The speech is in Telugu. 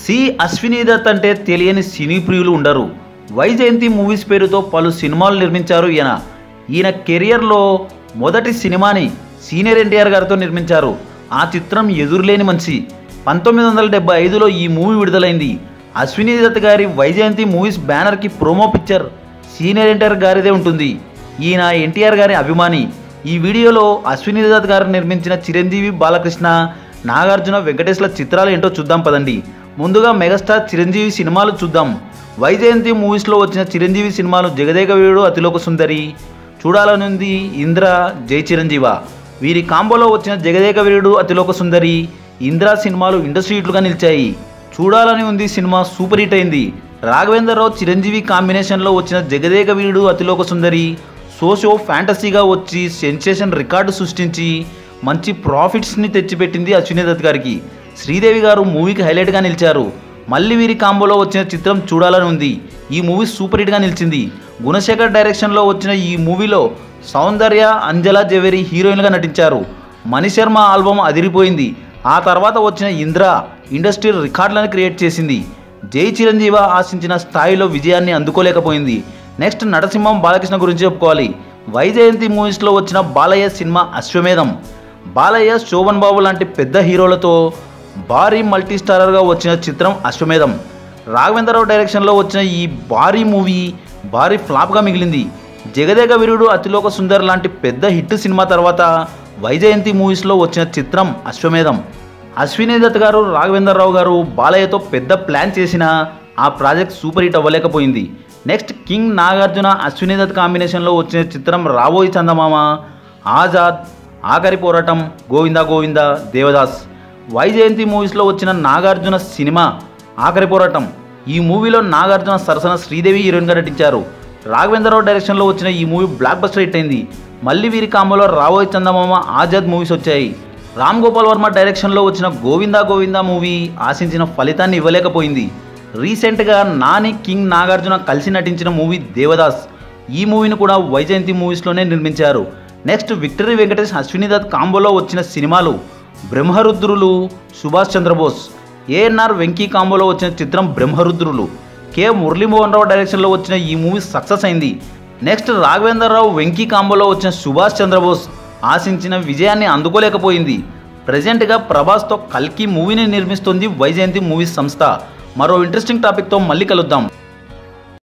సి అశ్విని దత్ అంటే తెలియని సినీ ప్రియులు ఉండరు. వైజయంతి మూవీస్ పేరుతో పలు సినిమాలు నిర్మించారు ఈయన కెరియర్లో మొదటి సినిమాని సీనియర్ ఎన్టీఆర్ గారితో నిర్మించారు. ఆ చిత్రం ఎదురులేని మనిషి. 1975లో ఈ మూవీ విడుదలైంది. అశ్విని దత్ గారి వైజయంతి మూవీస్ బ్యానర్కి ప్రోమో పిక్చర్ సీనియర్ ఎన్టీఆర్ గారిదే ఉంటుంది. ఈయన ఎన్టీఆర్ గారి అభిమాని. ఈ వీడియోలో అశ్విని దత్ గారు నిర్మించిన చిరంజీవి, బాలకృష్ణ, నాగార్జున, వెంకటేశ్ల చిత్రాలు ఏంటో చూద్దాం పదండి. ముందుగా మెగాస్టార్ చిరంజీవి సినిమాలు చూద్దాం. వైజయంతి మూవీస్లో వచ్చిన చిరంజీవి సినిమాలు జగదేక వీరుడు, అతిలోక సుందరి, చూడాలనుంది, ఇంద్ర, జై చిరంజీవ. వీరి కాంబోలో వచ్చిన జగదేక వీరుడు, అతిలోక సుందరి, ఇంద్ర సినిమాలు ఇండస్ట్రీ హిట్లుగా నిలిచాయి. చూడాలని ఉంది సినిమా సూపర్ హిట్ అయింది. రాఘవేంద్రరావు, చిరంజీవి కాంబినేషన్లో వచ్చిన జగదేక వీరుడు, అతిలోక సుందరి సోషో ఫ్యాంటసీగా వచ్చి సెన్సేషన్ రికార్డు సృష్టించి మంచి ప్రాఫిట్స్ని తెచ్చిపెట్టింది అశ్విని దత్ గారికి. శ్రీదేవి గారు మూవీకి హైలైట్గా నిలిచారు. మళ్ళీ వీరి కాంబోలో వచ్చిన చిత్రం చూడాలని ఉంది. ఈ మూవీ సూపర్ హిట్గా నిలిచింది. గుణశేఖర్ డైరెక్షన్లో వచ్చిన ఈ మూవీలో సౌందర్య, అంజలా జవేరి హీరోయిన్గా నటించారు. మణిశర్మ ఆల్బమ్ అదిరిపోయింది. ఆ తర్వాత వచ్చిన ఇంద్ర ఇండస్ట్రీ రికార్డులను క్రియేట్ చేసింది. జై చిరంజీవ ఆశించిన స్థాయిలో విజయాన్ని అందుకోలేకపోయింది. నెక్స్ట్ నరసింహం బాలకృష్ణ గురించి చెప్పుకోవాలి. వైజయంతి మూవీస్లో వచ్చిన బాలయ్య సినిమా అశ్వమేధం. బాలయ్య, శోభన్ బాబు లాంటి పెద్ద హీరోలతో భారీ మల్టీ స్టారర్గా వచ్చిన చిత్రం అశ్వమేధం. రాఘవేంద్రరావు డైరెక్షన్లో వచ్చిన ఈ భారీ మూవీ భారీ ఫ్లాప్గా మిగిలింది. జగదేక వీరుడు, అతిలోక సుందర్ లాంటి పెద్ద హిట్ సినిమా తర్వాత వైజయంతి మూవీస్లో వచ్చిన చిత్రం అశ్వమేధం. అశ్విని దత్ గారు, రాఘవేంద్రరావు గారు బాలయ్యతో పెద్ద ప్లాన్ చేసినా ఆ ప్రాజెక్ట్ సూపర్ హిట్ అవ్వలేకపోయింది. నెక్స్ట్ కింగ్ నాగార్జున, అశ్విని దత్ కాంబినేషన్లో వచ్చిన చిత్రం రాబోయి చందమామ, ఆజాద్, ఆఖరి పోరాటం, గోవిందా గోవిందా, దేవదాస్. వైజయంతి మూవీస్లో వచ్చిన నాగార్జున సినిమా ఆఖరి పోరాటం. ఈ మూవీలో నాగార్జున సరసన శ్రీదేవి హీరోయిన్గా నటించారు. రాఘవేంద్రరావు డైరెక్షన్లో వచ్చిన ఈ మూవీ బ్లాక్ బస్టర్ హిట్ అయింది. మళ్ళీ వీరి కాంబోలో రాబోయి చందమామ, ఆజాద్ మూవీస్ వచ్చాయి. రామ్ గోపాల్ వర్మ డైరెక్షన్లో వచ్చిన గోవిందా గోవిందా మూవీ ఆశించిన ఫలితాన్ని ఇవ్వలేకపోయింది. రీసెంట్గా నాని, కింగ్ నాగార్జున కలిసి నటించిన మూవీ దేవదాస్. ఈ మూవీని కూడా వైజయంతి మూవీస్లోనే నిర్మించారు. నెక్స్ట్ విక్టరీ వెంకటేష్, అశ్విని దత్ కాంబోలో వచ్చిన సినిమాలు బ్రహ్మరుద్రులు, సుభాష్ చంద్రబోస్. ఏఎన్ఆర్, వెంకీ కాంబోలో వచ్చిన చిత్రం బ్రహ్మరుద్రులు. కె మురళీమోహన్ రావు డైరెక్షన్లో వచ్చిన ఈ మూవీ సక్సెస్ అయింది. నెక్స్ట్ రాఘవేంద్రరావు, వెంకీ కాంబోలో వచ్చిన సుభాష్ చంద్రబోస్ ఆశించిన విజయాన్ని అందుకోలేకపోయింది. ప్రజెంట్గా ప్రభాస్తో కల్కి మూవీని నిర్మిస్తుంది వైజయంతి మూవీస్ సంస్థ. మరో ఇంట్రెస్టింగ్ టాపిక్తో మళ్ళీ కలుద్దాం.